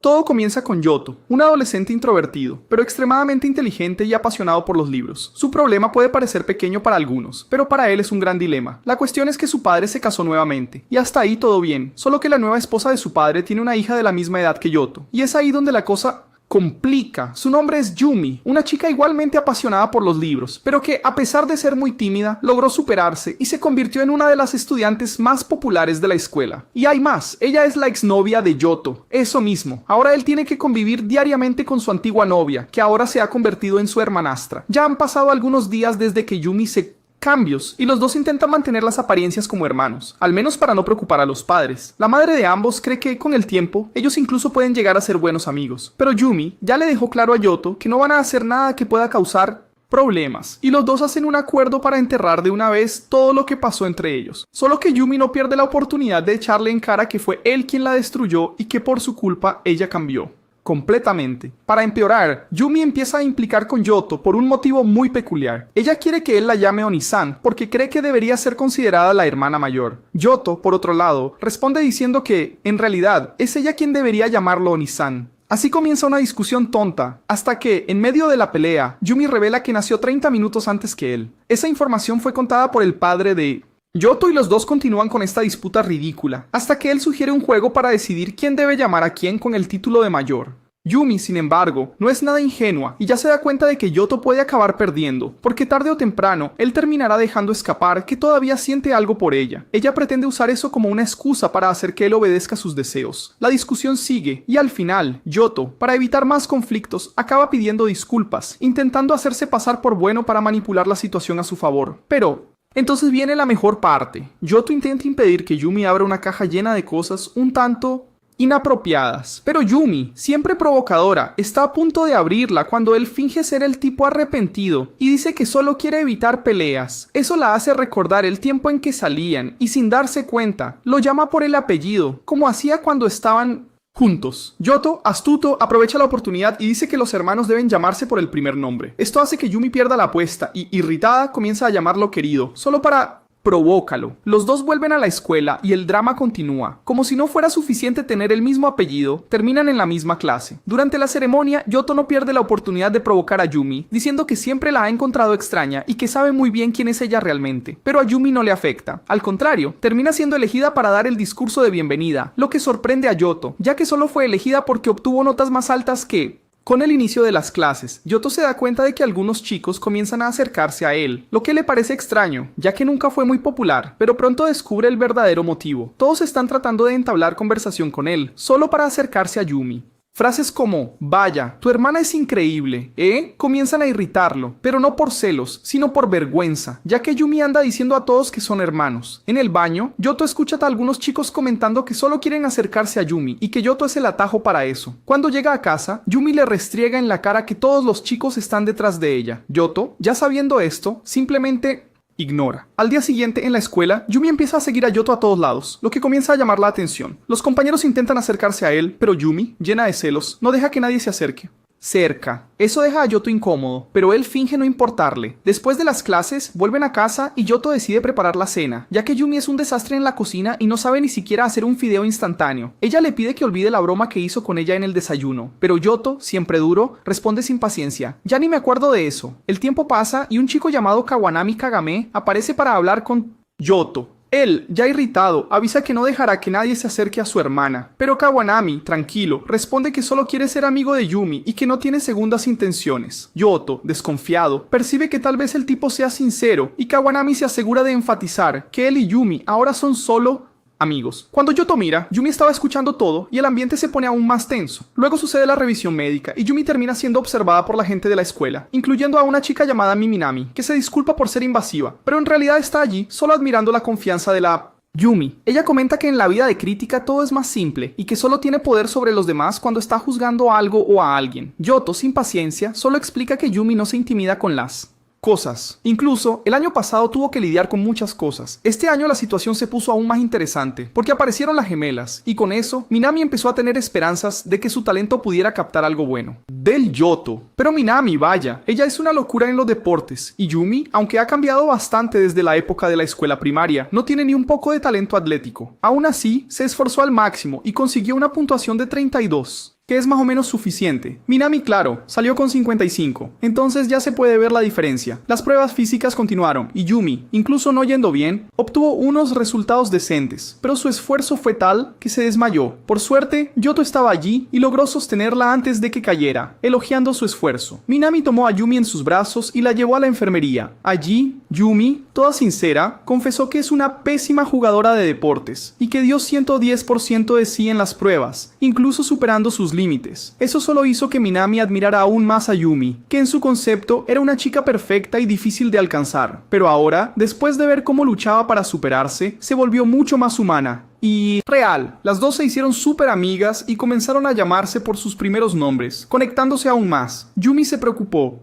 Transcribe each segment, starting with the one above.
Todo comienza con Yoto, un adolescente introvertido, pero extremadamente inteligente y apasionado por los libros. Su problema puede parecer pequeño para algunos, pero para él es un gran dilema. La cuestión es que su padre se casó nuevamente, y hasta ahí todo bien, solo que la nueva esposa de su padre tiene una hija de la misma edad que Yoto, y es ahí donde la cosa complica. Su nombre es Yumi, una chica igualmente apasionada por los libros, pero que, a pesar de ser muy tímida, logró superarse y se convirtió en una de las estudiantes más populares de la escuela. Y hay más, ella es la exnovia de Yoto, eso mismo. Ahora él tiene que convivir diariamente con su antigua novia, que ahora se ha convertido en su hermanastra. Ya han pasado algunos días desde que Yumi se cambios, y los dos intentan mantener las apariencias como hermanos, al menos para no preocupar a los padres. La madre de ambos cree que, con el tiempo, ellos incluso pueden llegar a ser buenos amigos, pero Yumi ya le dejó claro a Yoto que no van a hacer nada que pueda causar problemas, y los dos hacen un acuerdo para enterrar de una vez todo lo que pasó entre ellos. Solo que Yumi no pierde la oportunidad de echarle en cara que fue él quien la destruyó y que por su culpa ella cambió completamente. Para empeorar, Yumi empieza a implicar con Yoto por un motivo muy peculiar. Ella quiere que él la llame Oni-san porque cree que debería ser considerada la hermana mayor. Yoto, por otro lado, responde diciendo que, en realidad, es ella quien debería llamarlo Oni-san. Así comienza una discusión tonta, hasta que, en medio de la pelea, Yumi revela que nació 30 minutos antes que él. Esa información fue contada por el padre de Yoto, y los dos continúan con esta disputa ridícula, hasta que él sugiere un juego para decidir quién debe llamar a quién con el título de mayor. Yumi, sin embargo, no es nada ingenua y ya se da cuenta de que Yoto puede acabar perdiendo, porque tarde o temprano él terminará dejando escapar que todavía siente algo por ella. Ella pretende usar eso como una excusa para hacer que él obedezca sus deseos. La discusión sigue y al final, Yoto, para evitar más conflictos, acaba pidiendo disculpas, intentando hacerse pasar por bueno para manipular la situación a su favor. Pero entonces viene la mejor parte. Yoto intenta impedir que Yumi abra una caja llena de cosas un tanto inapropiadas, pero Yumi, siempre provocadora, está a punto de abrirla cuando él finge ser el tipo arrepentido y dice que solo quiere evitar peleas. Eso la hace recordar el tiempo en que salían y, sin darse cuenta, lo llama por el apellido, como hacía cuando estaban juntos. Yoto, astuto, aprovecha la oportunidad y dice que los hermanos deben llamarse por el primer nombre. Esto hace que Yumi pierda la apuesta y, irritada, comienza a llamarlo querido, solo para provócalo. Los dos vuelven a la escuela y el drama continúa. Como si no fuera suficiente tener el mismo apellido, terminan en la misma clase. Durante la ceremonia, Yoto no pierde la oportunidad de provocar a Yumi, diciendo que siempre la ha encontrado extraña y que sabe muy bien quién es ella realmente. Pero a Yumi no le afecta. Al contrario, termina siendo elegida para dar el discurso de bienvenida, lo que sorprende a Yoto, ya que solo fue elegida porque obtuvo notas más altas que... Con el inicio de las clases, Yoto se da cuenta de que algunos chicos comienzan a acercarse a él, lo que le parece extraño, ya que nunca fue muy popular, pero pronto descubre el verdadero motivo. Todos están tratando de entablar conversación con él, solo para acercarse a Yumi. Frases como, vaya, tu hermana es increíble, comienzan a irritarlo, pero no por celos, sino por vergüenza, ya que Yumi anda diciendo a todos que son hermanos. En el baño, Yoto escucha a algunos chicos comentando que solo quieren acercarse a Yumi y que Yoto es el atajo para eso. Cuando llega a casa, Yumi le restriega en la cara que todos los chicos están detrás de ella. Yoto, ya sabiendo esto, simplemente ignora. Al día siguiente, en la escuela, Yumi empieza a seguir a Yoto a todos lados, lo que comienza a llamar la atención. Los compañeros intentan acercarse a él, pero Yumi, llena de celos, no deja que nadie se acerque. Cerca. Eso deja a Yoto incómodo, pero él finge no importarle. Después de las clases, vuelven a casa y Yoto decide preparar la cena, ya que Yumi es un desastre en la cocina y no sabe ni siquiera hacer un fideo instantáneo. Ella le pide que olvide la broma que hizo con ella en el desayuno, pero Yoto, siempre duro, responde sin paciencia. Ya ni me acuerdo de eso. El tiempo pasa y un chico llamado Kawanami Kagame aparece para hablar con Yoto. Él, ya irritado, avisa que no dejará que nadie se acerque a su hermana, pero Kawanami, tranquilo, responde que solo quiere ser amigo de Yumi y que no tiene segundas intenciones. Yoto, desconfiado, percibe que tal vez el tipo sea sincero y Kawanami se asegura de enfatizar que él y Yumi ahora son solo amigos. Cuando Yoto mira, Yumi estaba escuchando todo y el ambiente se pone aún más tenso. Luego sucede la revisión médica y Yumi termina siendo observada por la gente de la escuela, incluyendo a una chica llamada Miminami, que se disculpa por ser invasiva, pero en realidad está allí solo admirando la confianza de la Yumi. Ella comenta que en la vida de crítica todo es más simple y que solo tiene poder sobre los demás cuando está juzgando a algo o a alguien. Yoto, sin paciencia, solo explica que Yumi no se intimida con las cosas. Incluso, el año pasado tuvo que lidiar con muchas cosas. Este año la situación se puso aún más interesante, porque aparecieron las gemelas, y con eso, Minami empezó a tener esperanzas de que su talento pudiera captar algo bueno. Del Yoto. Pero Minami, vaya, ella es una locura en los deportes, y Yumi, aunque ha cambiado bastante desde la época de la escuela primaria, no tiene ni un poco de talento atlético. Aún así, se esforzó al máximo y consiguió una puntuación de 32. que es más o menos suficiente. Minami, claro, salió con 55, entonces ya se puede ver la diferencia. Las pruebas físicas continuaron y Yumi, incluso no yendo bien, obtuvo unos resultados decentes, pero su esfuerzo fue tal que se desmayó. Por suerte, Yoto estaba allí y logró sostenerla antes de que cayera, elogiando su esfuerzo. Minami tomó a Yumi en sus brazos y la llevó a la enfermería. Allí, Yumi, toda sincera, confesó que es una pésima jugadora de deportes y que dio 110% de sí en las pruebas, incluso superando sus límites. Eso solo hizo que Minami admirara aún más a Yumi, que en su concepto era una chica perfecta y difícil de alcanzar. Pero ahora, después de ver cómo luchaba para superarse, se volvió mucho más humana y real. Las dos se hicieron súper amigas y comenzaron a llamarse por sus primeros nombres, conectándose aún más. Yumi se preocupó.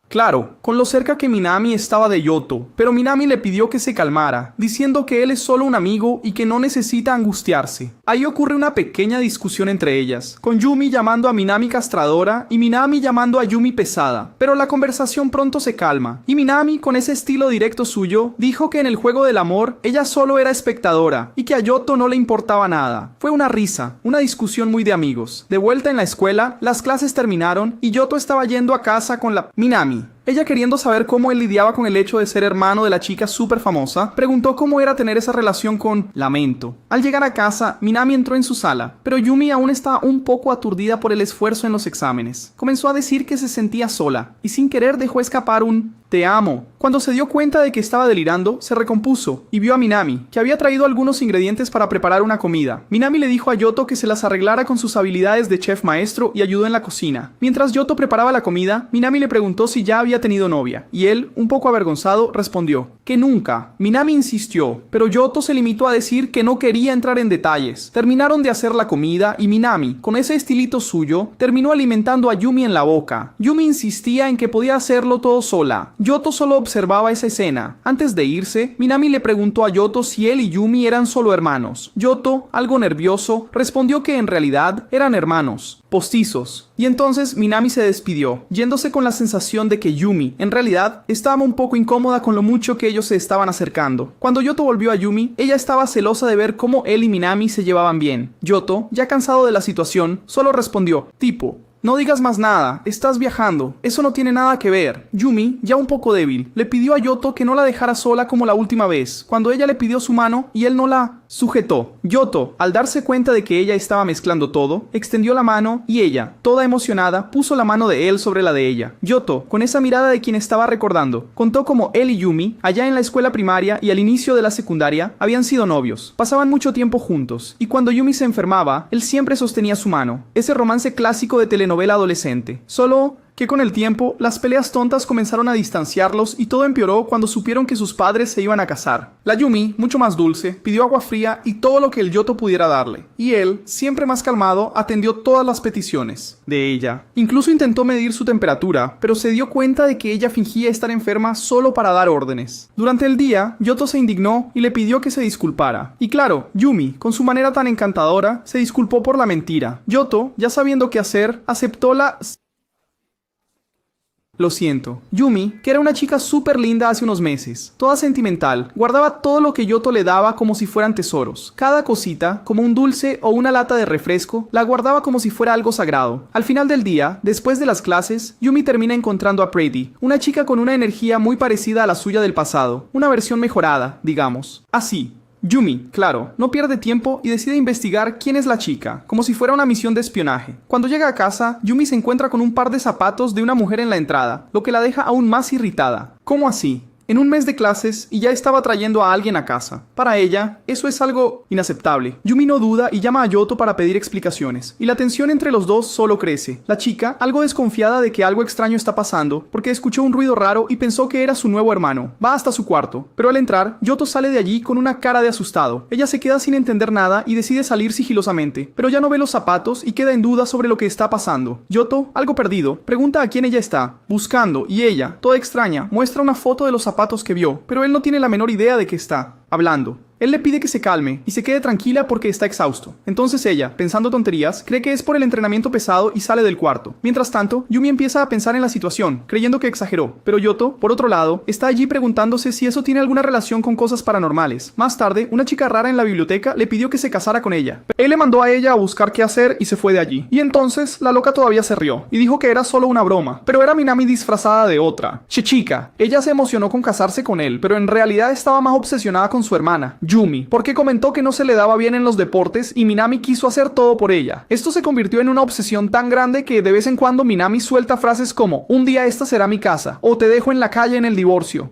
Claro, con lo cerca que Minami estaba de Yoto, pero Minami le pidió que se calmara, diciendo que él es solo un amigo y que no necesita angustiarse. Ahí ocurre una pequeña discusión entre ellas, con Yumi llamando a Minami castradora y Minami llamando a Yumi pesada, pero la conversación pronto se calma, y Minami, con ese estilo directo suyo, dijo que en el juego del amor ella solo era espectadora y que a Yoto no le importaba nada. Fue una risa, una discusión muy de amigos. De vuelta en la escuela, las clases terminaron y Yoto estaba yendo a casa con la Minami. Ella, queriendo saber cómo él lidiaba con el hecho de ser hermano de la chica súper famosa, preguntó cómo era tener esa relación con Lamento. Al llegar a casa, Minami entró en su sala, pero Yumi aún estaba un poco aturdida por el esfuerzo en los exámenes. Comenzó a decir que se sentía sola, y sin querer dejó escapar un "te amo". Cuando se dio cuenta de que estaba delirando, se recompuso y vio a Minami, que había traído algunos ingredientes para preparar una comida. Minami le dijo a Yoto que se las arreglara con sus habilidades de chef maestro y ayudó en la cocina. Mientras Yoto preparaba la comida, Minami le preguntó si ya había tenido novia, y él, un poco avergonzado, respondió que nunca. Minami insistió, pero Yoto se limitó a decir que no quería entrar en detalles. Terminaron de hacer la comida y Minami, con ese estilito suyo, terminó alimentando a Yumi en la boca. Yumi insistía en que podía hacerlo todo sola. Yoto solo observaba esa escena. Antes de irse, Minami le preguntó a Yoto si él y Yumi eran solo hermanos. Yoto, algo nervioso, respondió que en realidad eran hermanos, postizos. Y entonces Minami se despidió, yéndose con la sensación de que Yumi, en realidad, estaba un poco incómoda con lo mucho que ellos se estaban acercando. Cuando Yoto volvió a Yumi, ella estaba celosa de ver cómo él y Minami se llevaban bien. Yoto, ya cansado de la situación, solo respondió, tipo: "No digas más nada, estás viajando, eso no tiene nada que ver". Yumi, ya un poco débil, le pidió a Yoto que no la dejara sola como la última vez, cuando ella le pidió su mano y él no la sujetó. Yoto, al darse cuenta de que ella estaba mezclando todo, extendió la mano y ella, toda emocionada, puso la mano de él sobre la de ella. Yoto, con esa mirada de quien estaba recordando, contó cómo él y Yumi, allá en la escuela primaria y al inicio de la secundaria, habían sido novios. Pasaban mucho tiempo juntos, y cuando Yumi se enfermaba, él siempre sostenía su mano. Ese romance clásico de telenovela adolescente. Solo que con el tiempo, las peleas tontas comenzaron a distanciarlos y todo empeoró cuando supieron que sus padres se iban a casar. La Yumi, mucho más dulce, pidió agua fría y todo lo que el Yoto pudiera darle, y él, siempre más calmado, atendió todas las peticiones de ella. Incluso intentó medir su temperatura, pero se dio cuenta de que ella fingía estar enferma solo para dar órdenes. Durante el día, Yoto se indignó y le pidió que se disculpara. Y claro, Yumi, con su manera tan encantadora, se disculpó por la mentira. Yoto, ya sabiendo qué hacer, aceptó la... Lo siento. Yumi, que era una chica súper linda hace unos meses, toda sentimental, guardaba todo lo que Yoto le daba como si fueran tesoros. Cada cosita, como un dulce o una lata de refresco, la guardaba como si fuera algo sagrado. Al final del día, después de las clases, Yumi termina encontrando a Pretty, una chica con una energía muy parecida a la suya del pasado, una versión mejorada, digamos. Así. Yumi, claro, no pierde tiempo y decide investigar quién es la chica, como si fuera una misión de espionaje. Cuando llega a casa, Yumi se encuentra con un par de zapatos de una mujer en la entrada, lo que la deja aún más irritada. ¿Cómo así? En un mes de clases y ya estaba trayendo a alguien a casa. Para ella, eso es algo inaceptable. Yumi no duda y llama a Yoto para pedir explicaciones, y la tensión entre los dos solo crece. La chica, algo desconfiada de que algo extraño está pasando, porque escuchó un ruido raro y pensó que era su nuevo hermano, va hasta su cuarto. Pero al entrar, Yoto sale de allí con una cara de asustado. Ella se queda sin entender nada y decide salir sigilosamente, pero ya no ve los zapatos y queda en duda sobre lo que está pasando. Yoto, algo perdido, pregunta a quién ella está buscando, y ella, toda extraña, muestra una foto de los zapatos que vio, pero él no tiene la menor idea de qué está. hablando. Él le pide que se calme y se quede tranquila porque está exhausto. Entonces ella, pensando tonterías, cree que es por el entrenamiento pesado y sale del cuarto. Mientras tanto, Yumi empieza a pensar en la situación, creyendo que exageró. Pero Yoto, por otro lado, está allí preguntándose si eso tiene alguna relación con cosas paranormales. Más tarde, una chica rara en la biblioteca le pidió que se casara con ella. Él le mandó a ella a buscar qué hacer y se fue de allí. Y entonces, la loca todavía se rió y dijo que era solo una broma. Pero era Minami disfrazada de otra. Chichika. Ella se emocionó con casarse con él, pero en realidad estaba más obsesionada con su hermana, Yumi, porque comentó que no se le daba bien en los deportes y Minami quiso hacer todo por ella. Esto se convirtió en una obsesión tan grande que de vez en cuando Minami suelta frases como "un día esta será mi casa" o "te dejo en la calle en el divorcio".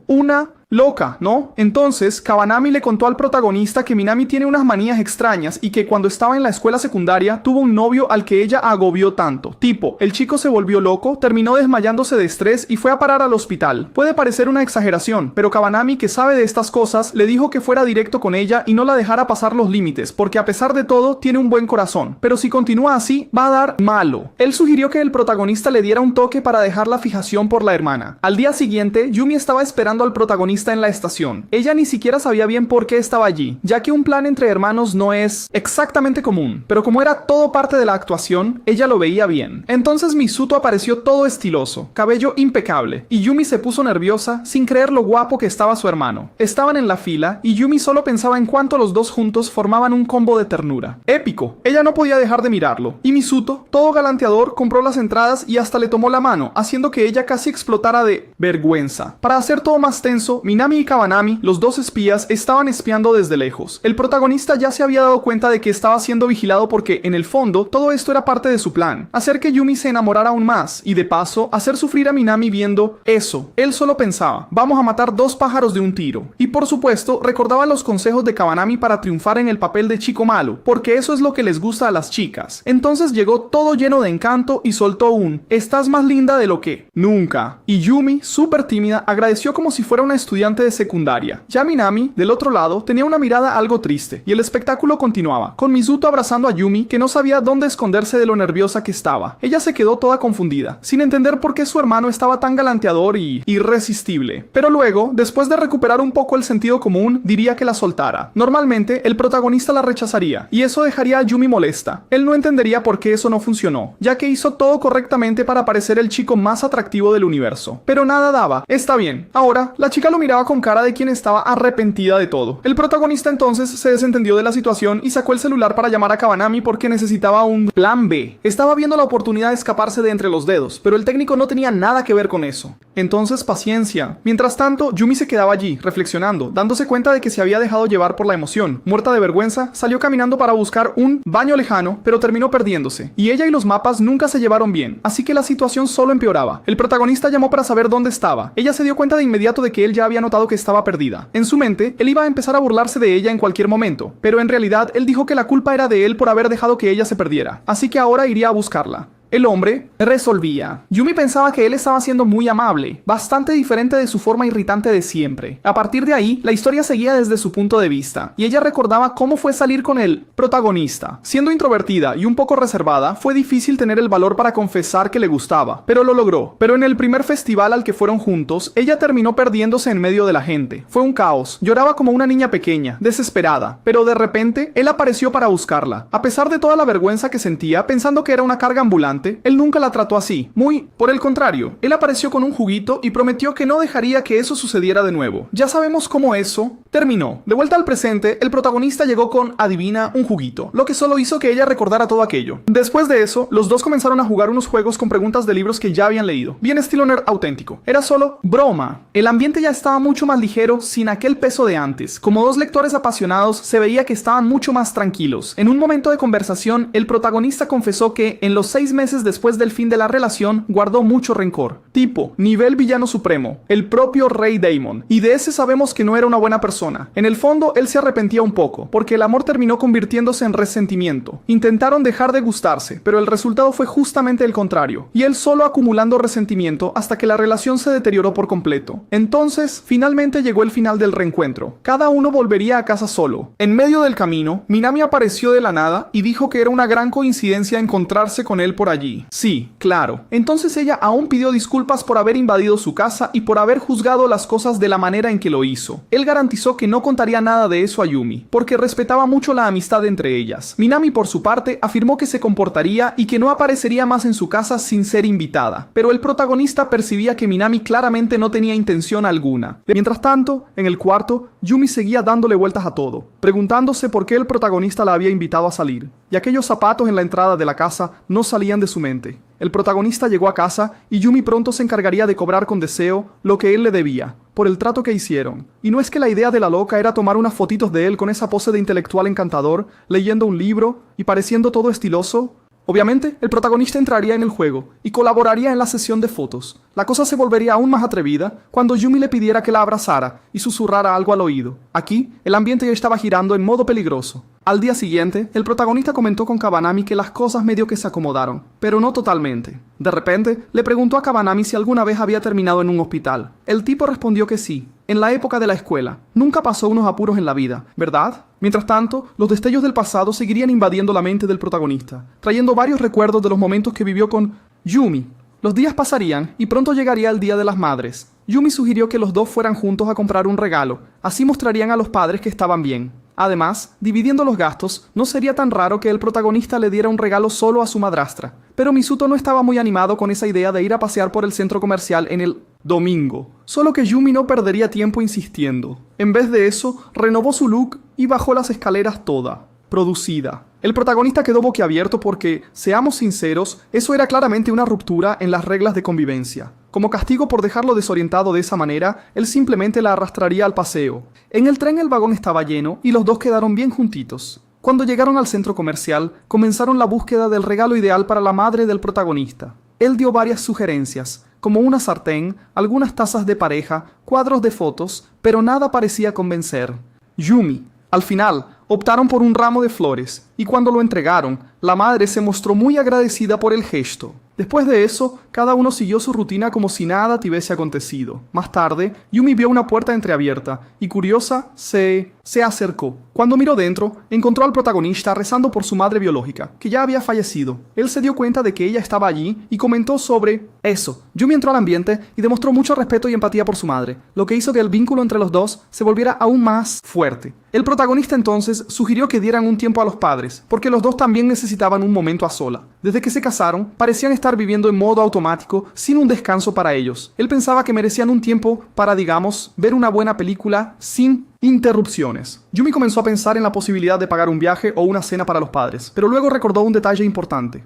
Loca, ¿no? Entonces, Kabanami le contó al protagonista que Minami tiene unas manías extrañas y que cuando estaba en la escuela secundaria tuvo un novio al que ella agobió tanto. Tipo, el chico se volvió loco, terminó desmayándose de estrés y fue a parar al hospital. Puede parecer una exageración, pero Kabanami, que sabe de estas cosas, le dijo que fuera directo con ella y no la dejara pasar los límites, porque a pesar de todo, tiene un buen corazón. Pero si continúa así, va a dar malo. Él sugirió que el protagonista le diera un toque para dejar la fijación por la hermana. Al día siguiente, Yumi estaba esperando al protagonista en la estación. Ella ni siquiera sabía bien por qué estaba allí, ya que un plan entre hermanos no es exactamente común, pero como era todo parte de la actuación, ella lo veía bien. Entonces Misuto apareció todo estiloso, cabello impecable, y Yumi se puso nerviosa sin creer lo guapo que estaba su hermano. Estaban en la fila y Yumi solo pensaba en cuánto los dos juntos formaban un combo de ternura. Épico. Ella no podía dejar de mirarlo, y Misuto, todo galanteador, compró las entradas y hasta le tomó la mano, haciendo que ella casi explotara de vergüenza. Para hacer todo más tenso, Minami y Kabanami, los dos espías, estaban espiando desde lejos. El protagonista ya se había dado cuenta de que estaba siendo vigilado porque, en el fondo, todo esto era parte de su plan. Hacer que Yumi se enamorara aún más y, de paso, hacer sufrir a Minami viendo eso. Él solo pensaba, vamos a matar dos pájaros de un tiro. Y por supuesto, recordaba los consejos de Kabanami para triunfar en el papel de chico malo, porque eso es lo que les gusta a las chicas. Entonces llegó todo lleno de encanto y soltó un "estás más linda de lo que nunca". Y Yumi, súper tímida, agradeció como si fuera una estudiante de secundaria. Ya Minami, del otro lado, tenía una mirada algo triste, y el espectáculo continuaba, con Misuto abrazando a Yumi, que no sabía dónde esconderse de lo nerviosa que estaba. Ella se quedó toda confundida, sin entender por qué su hermano estaba tan galanteador y irresistible. Pero luego, después de recuperar un poco el sentido común, diría que la soltara. Normalmente, el protagonista la rechazaría, y eso dejaría a Yumi molesta. Él no entendería por qué eso no funcionó, ya que hizo todo correctamente para parecer el chico más atractivo del universo. Pero nada daba. Está bien. Ahora, la chica lo miraba con cara de quien estaba arrepentida de todo. El protagonista entonces se desentendió de la situación y sacó el celular para llamar a Kabanami porque necesitaba un plan B. Estaba viendo la oportunidad de escaparse de entre los dedos, pero el técnico no tenía nada que ver con eso. Entonces, paciencia. Mientras tanto, Yumi se quedaba allí, reflexionando, dándose cuenta de que se había dejado llevar por la emoción. Muerta de vergüenza, salió caminando para buscar un baño lejano, pero terminó perdiéndose. Y ella y los mapas nunca se llevaron bien, así que la situación solo empeoraba. El protagonista llamó para saber dónde estaba. Ella se dio cuenta de inmediato de que él ya había notado que estaba perdida. En su mente, él iba a empezar a burlarse de ella en cualquier momento, pero en realidad él dijo que la culpa era de él por haber dejado que ella se perdiera, así que ahora iría a buscarla. El hombre resolvía. Yumi pensaba que él estaba siendo muy amable, bastante diferente de su forma irritante de siempre. A partir de ahí, la historia seguía desde su punto de vista, y ella recordaba cómo fue salir con el protagonista. Siendo introvertida y un poco reservada, fue difícil tener el valor para confesar que le gustaba, pero lo logró. Pero en el primer festival al que fueron juntos, ella terminó perdiéndose en medio de la gente. Fue un caos. Lloraba como una niña pequeña, desesperada, pero de repente, él apareció para buscarla. A pesar de toda la vergüenza que sentía, pensando que era una carga ambulante, él nunca la trató así. Muy por el contrario, él apareció con un juguito y prometió que no dejaría que eso sucediera de nuevo. Ya sabemos cómo eso terminó. De vuelta al presente, el protagonista llegó con, adivina, un juguito, lo que solo hizo que ella recordara todo aquello. Después de eso, los dos comenzaron a jugar unos juegos con preguntas de libros que ya habían leído. Bien estilo nerd auténtico. Era solo broma. El ambiente ya estaba mucho más ligero, sin aquel peso de antes. Como dos lectores apasionados, se veía que estaban mucho más tranquilos. En un momento de conversación, el protagonista confesó que en los 6 meses después del fin de la relación, guardó mucho rencor. Tipo, nivel villano supremo, el propio Rey Daemon. Y de ese sabemos que no era una buena persona. En el fondo, él se arrepentía un poco, porque el amor terminó convirtiéndose en resentimiento. Intentaron dejar de gustarse, pero el resultado fue justamente el contrario. Y él solo acumulando resentimiento hasta que la relación se deterioró por completo. Entonces, finalmente llegó el final del reencuentro. Cada uno volvería a casa solo. En medio del camino, Minami apareció de la nada y dijo que era una gran coincidencia encontrarse con él por allí. allí. Sí, claro. Entonces ella aún pidió disculpas por haber invadido su casa y por haber juzgado las cosas de la manera en que lo hizo. Él garantizó que no contaría nada de eso a Yumi, porque respetaba mucho la amistad entre ellas. Minami, por su parte, afirmó que se comportaría y que no aparecería más en su casa sin ser invitada. Pero el protagonista percibía que Minami claramente no tenía intención alguna. Mientras tanto, en el cuarto, Yumi seguía dándole vueltas a todo, preguntándose por qué el protagonista la había invitado a salir. Y aquellos zapatos en la entrada de la casa no salían de su mente. El protagonista llegó a casa y Yumi pronto se encargaría de cobrar con deseo lo que él le debía, por el trato que hicieron. Y no es que la idea de la loca era tomar unas fotitos de él con esa pose de intelectual encantador, leyendo un libro y pareciendo todo estiloso. Obviamente, el protagonista entraría en el juego y colaboraría en la sesión de fotos. La cosa se volvería aún más atrevida cuando Yumi le pidiera que la abrazara y susurrara algo al oído. Aquí, el ambiente ya estaba girando en modo peligroso. Al día siguiente, el protagonista comentó con Kabanami que las cosas medio que se acomodaron, pero no totalmente. De repente, le preguntó a Kabanami si alguna vez había terminado en un hospital. El tipo respondió que sí, en la época de la escuela. Nunca pasó unos apuros en la vida, ¿verdad? Mientras tanto, los destellos del pasado seguirían invadiendo la mente del protagonista, trayendo varios recuerdos de los momentos que vivió con Yumi. Los días pasarían y pronto llegaría el Día de las Madres. Yumi sugirió que los dos fueran juntos a comprar un regalo, así mostrarían a los padres que estaban bien. Además, dividiendo los gastos, no sería tan raro que el protagonista le diera un regalo solo a su madrastra. Pero Misuto no estaba muy animado con esa idea de ir a pasear por el centro comercial en el domingo. Solo que Yumi no perdería tiempo insistiendo. En vez de eso, renovó su look y bajó las escaleras toda, producida. El protagonista quedó boquiabierto porque, seamos sinceros, eso era claramente una ruptura en las reglas de convivencia. Como castigo por dejarlo desorientado de esa manera, él simplemente la arrastraría al paseo. En el tren el vagón estaba lleno y los dos quedaron bien juntitos. Cuando llegaron al centro comercial, comenzaron la búsqueda del regalo ideal para la madre del protagonista. Él dio varias sugerencias, como una sartén, algunas tazas de pareja, cuadros de fotos, pero nada parecía convencer. Yumi, al final, optaron por un ramo de flores, y cuando lo entregaron, la madre se mostró muy agradecida por el gesto. Después de eso, cada uno siguió su rutina como si nada hubiese acontecido. Más tarde, Yumi vio una puerta entreabierta, y curiosa, se acercó. Cuando miró dentro, encontró al protagonista rezando por su madre biológica, que ya había fallecido. Él se dio cuenta de que ella estaba allí y comentó sobre eso. Yumi entró al ambiente y demostró mucho respeto y empatía por su madre, lo que hizo que el vínculo entre los dos se volviera aún más fuerte. El protagonista entonces sugirió que dieran un tiempo a los padres, porque los dos también necesitaban un momento a sola. Desde que se casaron, parecían estar viviendo en modo automático, sin un descanso para ellos. Él pensaba que merecían un tiempo para, digamos, ver una buena película sin interrupciones. Yumi comenzó a pensar en la posibilidad de pagar un viaje o una cena para los padres, pero luego recordó un detalle importante.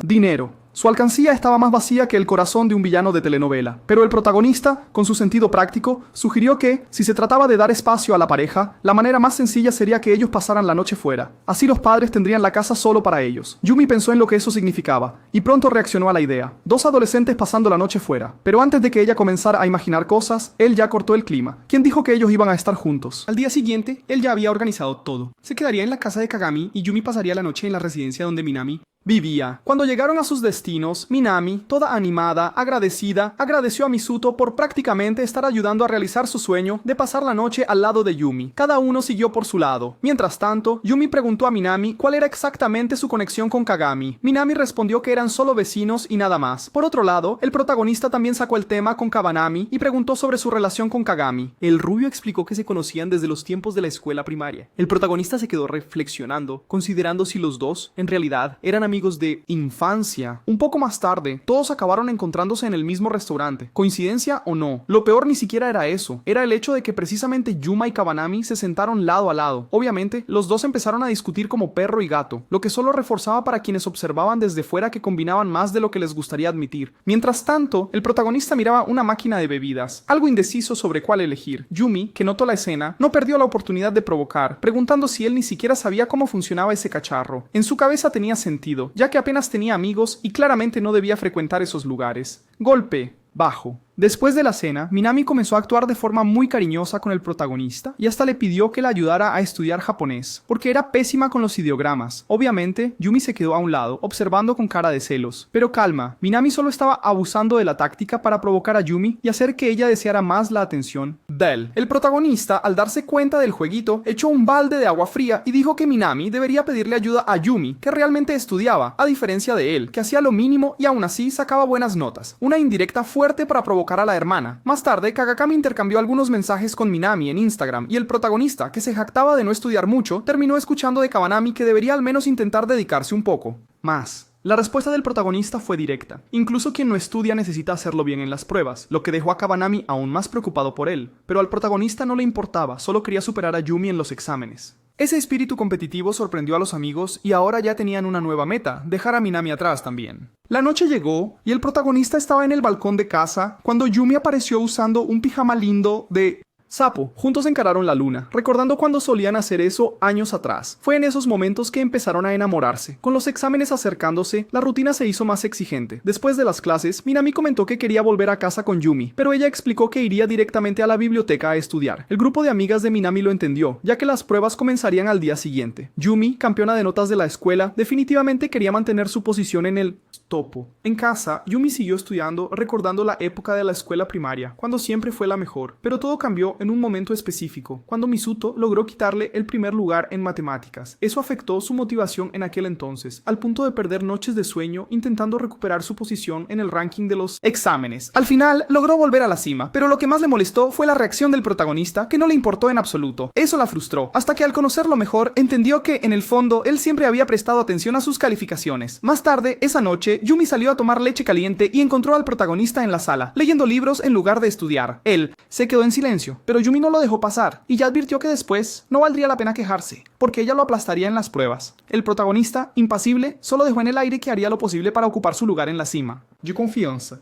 Dinero. Su alcancía estaba más vacía que el corazón de un villano de telenovela, pero el protagonista, con su sentido práctico, sugirió que, si se trataba de dar espacio a la pareja, la manera más sencilla sería que ellos pasaran la noche fuera. Así los padres tendrían la casa solo para ellos. Yumi pensó en lo que eso significaba, y pronto reaccionó a la idea. Dos adolescentes pasando la noche fuera. Pero antes de que ella comenzara a imaginar cosas, él ya cortó el clima. ¿Quién dijo que ellos iban a estar juntos? Al día siguiente, él ya había organizado todo. Se quedaría en la casa de Kagami y Yumi pasaría la noche en la residencia donde Minami vivía. Cuando llegaron a sus destinos, Minami, toda animada, agradecida, agradeció a Misuto por prácticamente estar ayudando a realizar su sueño de pasar la noche al lado de Yumi. Cada uno siguió por su lado. Mientras tanto, Yumi preguntó a Minami cuál era exactamente su conexión con Kagami. Minami respondió que eran solo vecinos y nada más. Por otro lado, el protagonista también sacó el tema con Kabanami y preguntó sobre su relación con Kagami. El rubio explicó que se conocían desde los tiempos de la escuela primaria. El protagonista se quedó reflexionando, considerando si los dos, en realidad, eran amigos de infancia. Un poco más tarde, todos acabaron encontrándose en el mismo restaurante. ¿Coincidencia o no? Lo peor ni siquiera era eso. Era el hecho de que precisamente Yuma y Kabanami se sentaron lado a lado. Obviamente, los dos empezaron a discutir como perro y gato, lo que solo reforzaba para quienes observaban desde fuera que combinaban más de lo que les gustaría admitir. Mientras tanto, el protagonista miraba una máquina de bebidas, algo indeciso sobre cuál elegir. Yumi, que notó la escena, no perdió la oportunidad de provocar, preguntando si él ni siquiera sabía cómo funcionaba ese cacharro. En su cabeza tenía sentido, ya que apenas tenía amigos y claramente no debía frecuentar esos lugares. Golpe bajo. Después de la cena, Minami comenzó a actuar de forma muy cariñosa con el protagonista y hasta le pidió que la ayudara a estudiar japonés, porque era pésima con los ideogramas. Obviamente, Yumi se quedó a un lado, observando con cara de celos. Pero calma, Minami solo estaba abusando de la táctica para provocar a Yumi y hacer que ella deseara más la atención de él. El protagonista, al darse cuenta del jueguito, echó un balde de agua fría y dijo que Minami debería pedirle ayuda a Yumi, que realmente estudiaba, a diferencia de él, que hacía lo mínimo y aún así sacaba buenas notas. Una indirecta fuerte para provocar a la hermana. Más tarde, Kagakami intercambió algunos mensajes con Minami en Instagram y el protagonista, que se jactaba de no estudiar mucho, terminó escuchando de Kabanami que debería al menos intentar dedicarse un poco más. La respuesta del protagonista fue directa. Incluso quien no estudia necesita hacerlo bien en las pruebas, lo que dejó a Kabanami aún más preocupado por él. Pero al protagonista no le importaba, solo quería superar a Yumi en los exámenes. Ese espíritu competitivo sorprendió a los amigos y ahora ya tenían una nueva meta, dejar a Minami atrás también. La noche llegó y el protagonista estaba en el balcón de casa cuando Yumi apareció usando un pijama lindo de sapo. Juntos encararon la luna, recordando cuando solían hacer eso años atrás. Fue en esos momentos que empezaron a enamorarse. Con los exámenes acercándose, la rutina se hizo más exigente. Después de las clases, Minami comentó que quería volver a casa con Yumi, pero ella explicó que iría directamente a la biblioteca a estudiar. El grupo de amigas de Minami lo entendió, ya que las pruebas comenzarían al día siguiente. Yumi, campeona de notas de la escuela, definitivamente quería mantener su posición en el topo. En casa, Yumi siguió estudiando, recordando la época de la escuela primaria, cuando siempre fue la mejor, pero todo cambió en un momento específico, cuando Misuto logró quitarle el primer lugar en matemáticas. Eso afectó su motivación en aquel entonces, al punto de perder noches de sueño intentando recuperar su posición en el ranking de los exámenes. Al final, logró volver a la cima, pero lo que más le molestó fue la reacción del protagonista, que no le importó en absoluto. Eso la frustró, hasta que al conocerlo mejor, entendió que, en el fondo, él siempre había prestado atención a sus calificaciones. Más tarde, esa noche, Yumi salió a tomar leche caliente y encontró al protagonista en la sala, leyendo libros en lugar de estudiar. Él se quedó en silencio, pero Yumi no lo dejó pasar, y ya advirtió que después no valdría la pena quejarse, porque ella lo aplastaría en las pruebas. El protagonista, impasible, solo dejó en el aire que haría lo posible para ocupar su lugar en la cima. De confianza.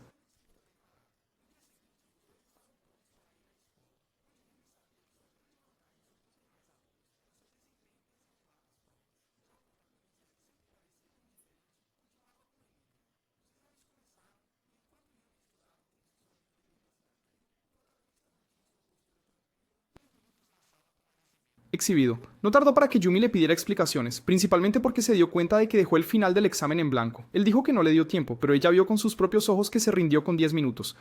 Exhibido. No tardó para que Yumi le pidiera explicaciones, principalmente porque se dio cuenta de que dejó el final del examen en blanco. Él dijo que no le dio tiempo, pero ella vio con sus propios ojos que se rindió con 10 minutos.